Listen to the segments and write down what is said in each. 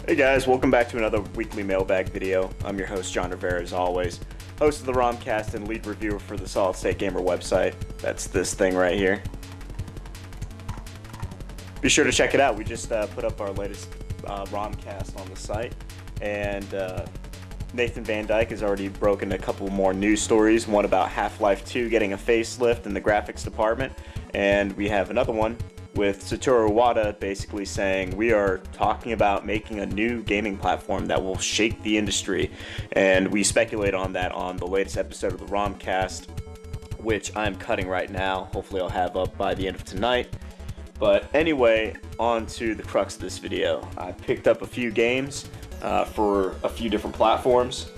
Hey guys, welcome back to another weekly mailbag video. I'm your host, John Rivera, as always. Host of the ROMcast and lead reviewer for the Solid State Gamer website. That's this thing right here. Be sure to check it out. We just put up our latest ROMcast on the site. And Nathan Van Dyke has already broken a couple more news stories. One about Half-Life 2 getting a facelift in the graphics department. And we have another one with Satoru Iwata basically saying we are talking about making a new gaming platform that will shake the industry, and we speculate on that on the latest episode of the ROMcast, which I'm cutting right now. Hopefully I'll have up by the end of tonight. But anyway, on to the crux of this video. I picked up a few games for a few different platforms.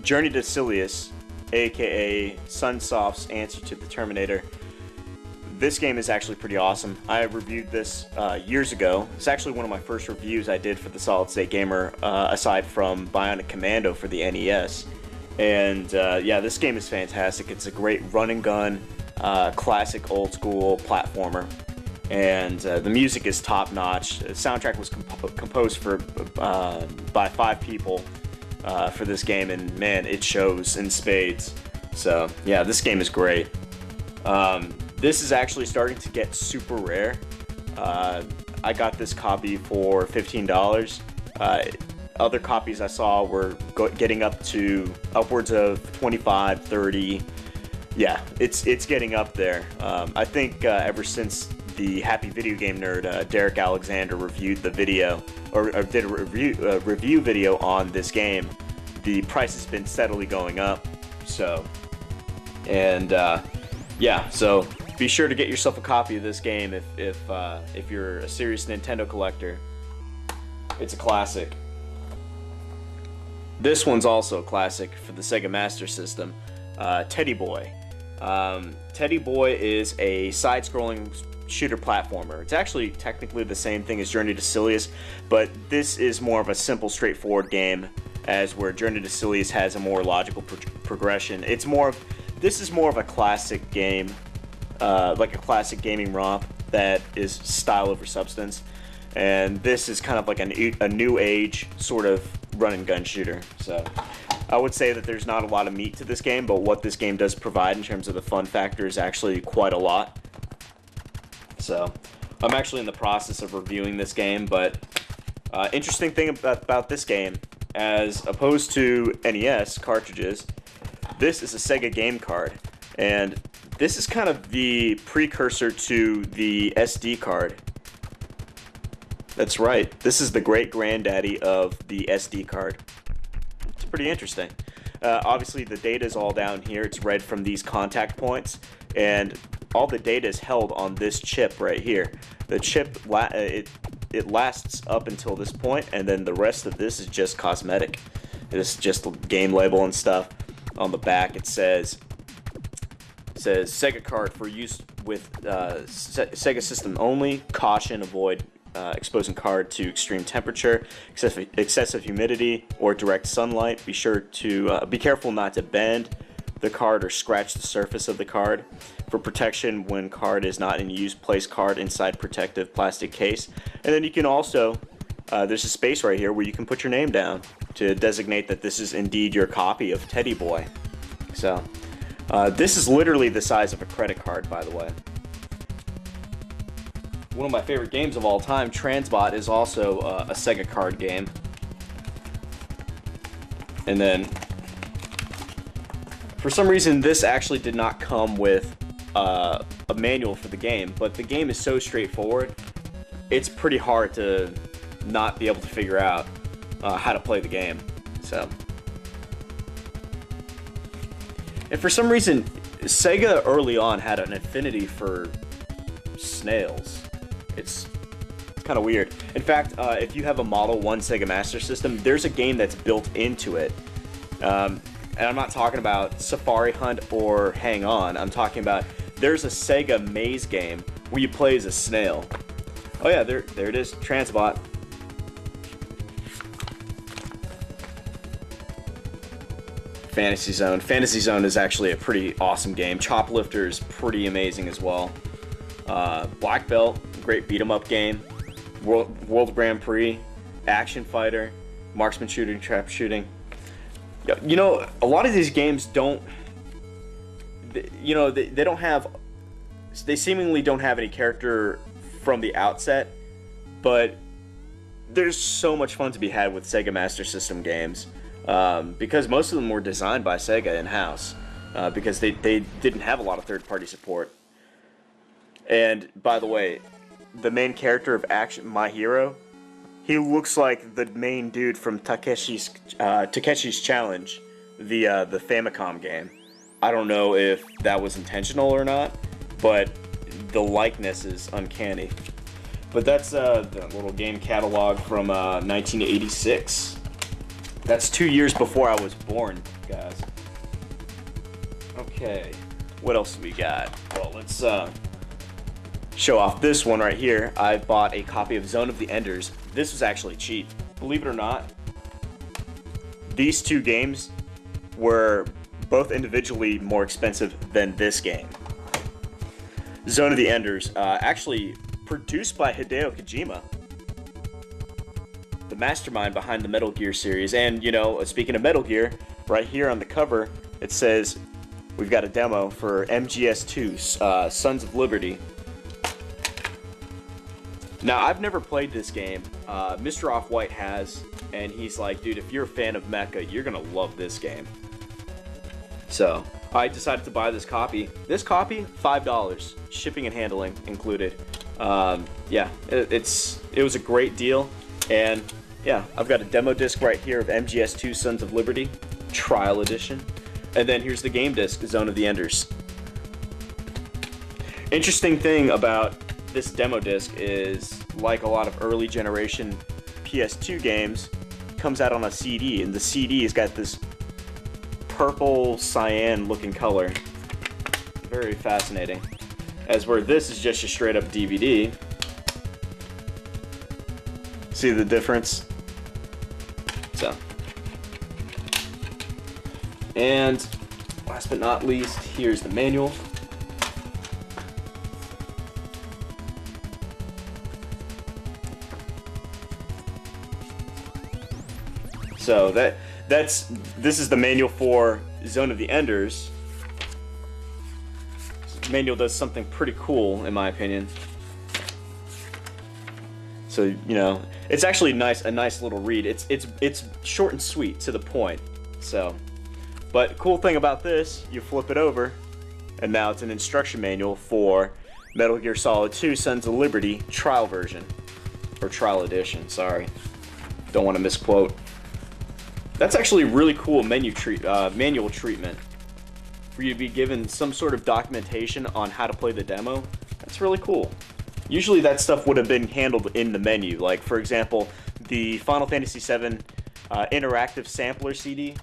Journey to Silius, aka Sunsoft's answer to the Terminator. This game is actually pretty awesome. I reviewed this years ago. It's actually one of my first reviews I did for the Solid State Gamer, aside from Bionic Commando for the NES. And yeah, this game is fantastic. It's a great run and gun, classic old school platformer. And the music is top notch. The soundtrack was composed by 5 people for this game, and man, it shows in spades. So yeah, this game is great. This is actually starting to get super rare. I got this copy for $15. Other copies I saw were getting up to upwards of $25, $30. Yeah, it's getting up there. I think ever since the Happy Video Game Nerd Derek Alexander reviewed the video, or did a review video on this game, the price has been steadily going up. So, and yeah, so be sure to get yourself a copy of this game if you're a serious Nintendo collector. It's a classic. This one's also a classic for the Sega Master System. Teddy Boy. Teddy Boy is a side-scrolling shooter platformer. It's actually technically the same thing as Journey to Silius, but this is more of a simple, straightforward game, as where Journey to Silius has a more logical progression. This is more of a classic game. Like a classic gaming romp that is style over substance, and this is kind of like a new age sort of run and gun shooter. So I would say that there's not a lot of meat to this game, but what this game does provide in terms of the fun factor is actually quite a lot. So I'm actually in the process of reviewing this game, but interesting thing about this game, as opposed to NES cartridges, this is a Sega game card, and this is kind of the precursor to the SD card. That's right. This is the great granddaddy of the SD card. It's pretty interesting. Obviously, the data is all down here. It's read from these contact points, and all the data is held on this chip right here. The chip, it lasts up until this point, and then the rest of this is just cosmetic. It's just a game label and stuff. On the back, it says Sega card for use with Sega system only. Caution, avoid exposing card to extreme temperature, excessive humidity, or direct sunlight. Be sure to be careful not to bend the card or scratch the surface of the card. For protection, when card is not in use, place card inside protective plastic case. And then you can also, there's a space right here where you can put your name down to designate that this is indeed your copy of Teddy Boy. So this is literally the size of a credit card, by the way. One of my favorite games of all time, Transbot, is also a Sega card game. And then, for some reason, this actually did not come with a manual for the game, but the game is so straightforward, it's pretty hard to not be able to figure out how to play the game. So, and for some reason, Sega early on had an affinity for snails. It's kind of weird. In fact, if you have a Model 1 Sega Master System, there's a game that's built into it. And I'm not talking about Safari Hunt or Hang On. I'm talking about there's a Sega maze game where you play as a snail. Oh yeah, there it is, Transbot. Fantasy Zone. Fantasy Zone is actually a pretty awesome game. Choplifter is pretty amazing as well. Black Belt, great beat 'em up game. World Grand Prix, action fighter, marksman shooting, trap shooting. You know, a lot of these games don't. You know, they don't have. They seemingly don't have any character from the outset, but there's so much fun to be had with Sega Master System games, because most of them were designed by Sega in-house, because they didn't have a lot of third-party support. And by the way, the main character of Action My Hero, he looks like the main dude from Takeshi's Challenge, the Famicom game. I don't know if that was intentional or not, but the likeness is uncanny. But that's the little game catalog from 1986. That's 2 years before I was born, guys. Okay, what else do we got? Well, let's show off this one right here. I bought a copy of Zone of the Enders. This was actually cheap. Believe it or not, these two games were both individually more expensive than this game. Zone of the Enders, actually produced by Hideo Kojima, the mastermind behind the Metal Gear series. And, you know, speaking of Metal Gear, right here on the cover, it says we've got a demo for MGS2, Sons of Liberty. Now, I've never played this game. Mr. Off-White has, and he's like, dude, if you're a fan of Mecha, you're gonna love this game. So, I decided to buy this copy. This copy, $5, shipping and handling included. Yeah, it was a great deal, and yeah, I've got a demo disc right here of MGS2 Sons of Liberty, Trial Edition, and then here's the game disc, Zone of the Enders. Interesting thing about this demo disc is, like a lot of early generation PS2 games, comes out on a CD, and the CD has got this purple cyan looking color. Very fascinating. As where this is just a straight up DVD. See the difference? So. And last but not least, here's the manual. So this is the manual for Zone of the Enders. This manual does something pretty cool, in my opinion. So, you know, it's actually a nice little read. It's short and sweet, to the point. So, but cool thing about this, you flip it over, and now it's an instruction manual for Metal Gear Solid 2 Sons of Liberty Trial version, or Trial Edition. Sorry, don't want to misquote. That's actually really cool manual treatment for you to be given some sort of documentation on how to play the demo. That's really cool. Usually that stuff would have been handled in the menu. Like, for example, the Final Fantasy VII interactive sampler CD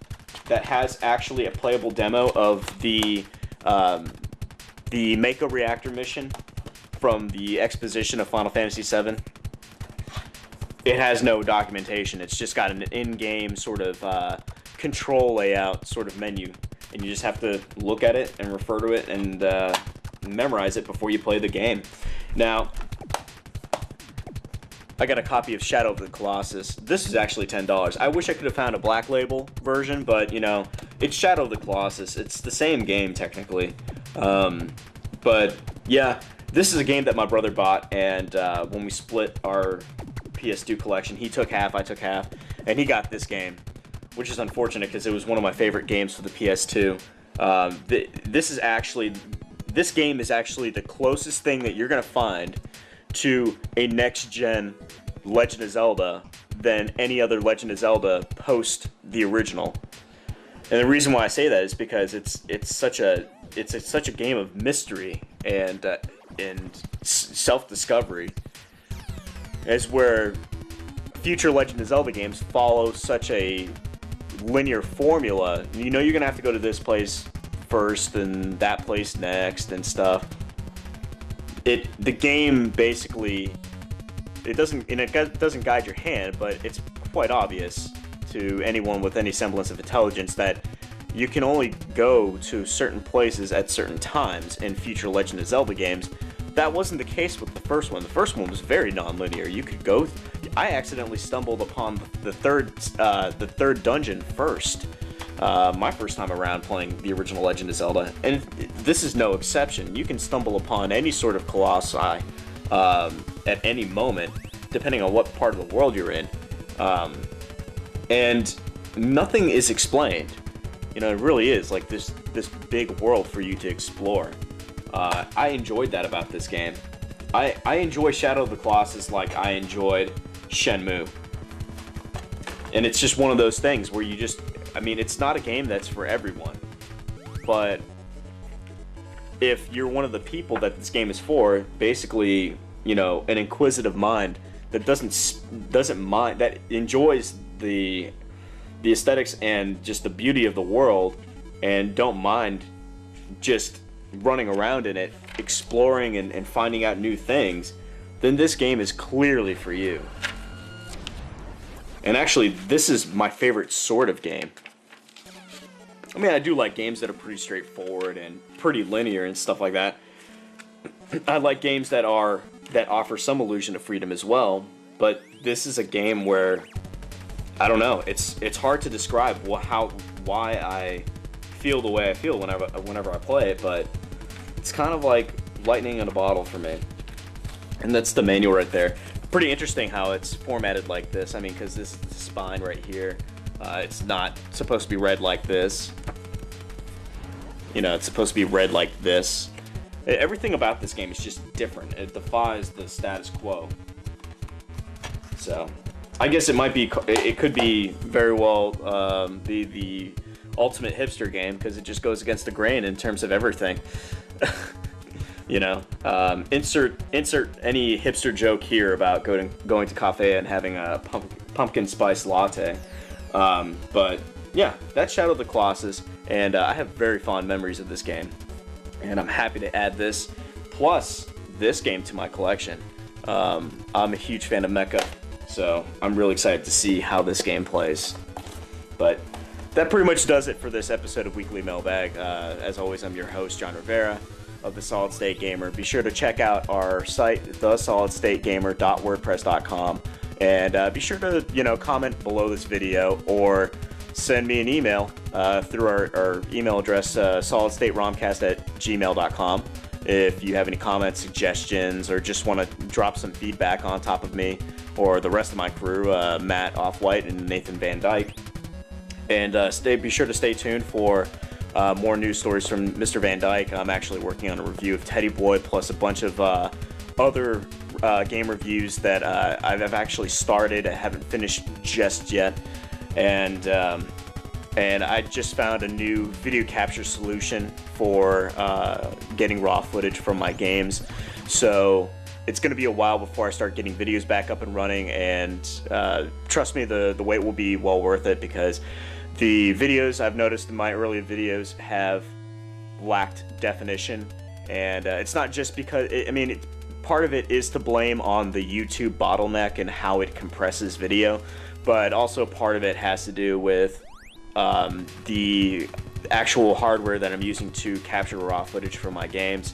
that has actually a playable demo of the Mako Reactor mission from the exposition of Final Fantasy VII. It has no documentation. It's just got an in-game sort of control layout sort of menu, and you just have to look at it and refer to it and memorize it before you play the game. Now, I got a copy of Shadow of the Colossus. This is actually $10. I wish I could have found a black label version, but, you know, it's Shadow of the Colossus. It's the same game, technically. But, yeah, this is a game that my brother bought, and when we split our PS2 collection, he took half, I took half, and he got this game, which is unfortunate because it was one of my favorite games for the PS2. This game is actually the closest thing that you're going to find to a next-gen Legend of Zelda than any other Legend of Zelda post the original. And the reason why I say that is because it's such a game of mystery and self-discovery. As where future Legend of Zelda games follow such a linear formula. You know you're gonna have to go to this place first and that place next and stuff. The game basically it doesn't guide your hand, but it's quite obvious to anyone with any semblance of intelligence that you can only go to certain places at certain times in future Legend of Zelda games. That wasn't the case with the first one. The first one was very non-linear. You could go. I accidentally stumbled upon the third dungeon first. My first time around playing the original Legend of Zelda, and this is no exception. You can stumble upon any sort of Colossi at any moment, depending on what part of the world you're in, and nothing is explained. You know, it really is like this big world for you to explore. I enjoyed that about this game. I enjoy Shadow of the Colossus like I enjoyed Shenmue. And it's just one of those things where you just, I mean, it's not a game that's for everyone. But if you're one of the people that this game is for, basically, you know, an inquisitive mind that doesn't mind, that enjoys the aesthetics and just the beauty of the world and don't mind just running around in it, exploring and finding out new things, then this game is clearly for you. And actually, this is my favorite sort of game. I mean, I do like games that are pretty straightforward and pretty linear and stuff like that. I like games that offer some illusion of freedom as well, but this is a game where, I don't know, it's hard to describe why I feel the way I feel whenever I play it, but it's kind of like lightning in a bottle for me. And that's the manual right there. Pretty interesting how it's formatted like this. I mean, because this is the spine right here. It's not supposed to be read like this. You know, it's supposed to be read like this. Everything about this game is just different. It defies the status quo. So, I guess it could be very well the ultimate hipster game, because it just goes against the grain in terms of everything. You know, insert any hipster joke here about going to cafe and having a pumpkin spice latte. But yeah, that's Shadow of the Colossus, and I have very fond memories of this game, and I'm happy to add this plus this game to my collection. I'm a huge fan of Mecha, so I'm really excited to see how this game plays. But that pretty much does it for this episode of Weekly Mailbag. As always, I'm your host, John Rivera of the Solid State Gamer. Be sure to check out our site, thesolidstategamer.wordpress.com, and be sure to, you know, comment below this video or send me an email through our email address, solidstateromcast@gmail.com, if you have any comments, suggestions, or just want to drop some feedback on top of me or the rest of my crew, Matt Offwhite and Nathan Van Dyke. And be sure to stay tuned for more news stories from Mr. Van Dyke. I'm actually working on a review of Teddy Boy, plus a bunch of other game reviews that I've actually started. I haven't finished just yet. And I just found a new video capture solution for getting raw footage from my games. So it's going to be a while before I start getting videos back up and running, and trust me, the wait will be well worth it, because the videos I've noticed in my earlier videos have lacked definition, and it's not just because, part of it is to blame on the YouTube bottleneck and how it compresses video, but also part of it has to do with the actual hardware that I'm using to capture raw footage from my games,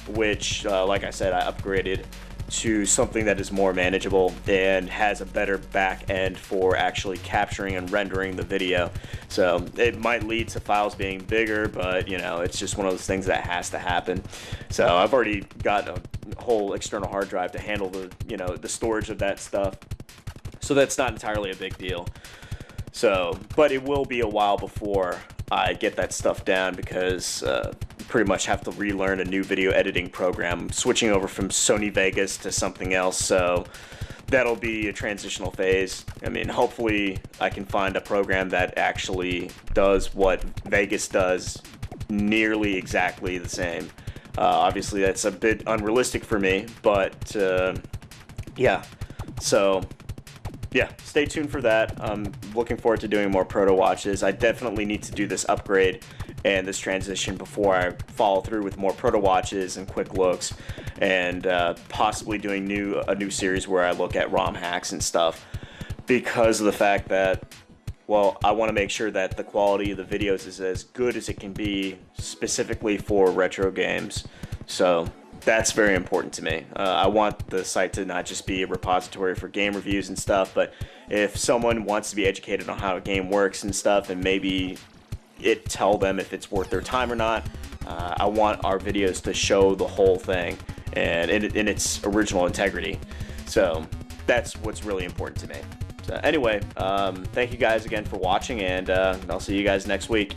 which, like I said, I upgraded to something that is more manageable and has a better back end for actually capturing and rendering the video. So it might lead to files being bigger, but you know, it's just one of those things that has to happen. So I've already got a whole external hard drive to handle the storage of that stuff, so that's not entirely a big deal. So, but it will be a while before I get that stuff down, because pretty much have to relearn a new video editing program. I'm switching over from Sony Vegas to something else, so that'll be a transitional phase. I mean, hopefully I can find a program that actually does what Vegas does nearly exactly the same. Obviously that's a bit unrealistic for me, but yeah, so yeah, stay tuned for that. I'm looking forward to doing more proto watches. I definitely need to do this upgrade and this transition before I follow through with more proto watches and quick looks, and possibly doing a new series where I look at ROM hacks and stuff, because of the fact that well, I want to make sure that the quality of the videos is as good as it can be, specifically for retro games. So that's very important to me. I want the site to not just be a repository for game reviews and stuff, but if someone wants to be educated on how a game works and stuff, and maybe it tell them if it's worth their time or not, I want our videos to show the whole thing and in its original integrity. So that's what's really important to me. So anyway, thank you guys again for watching, and I'll see you guys next week.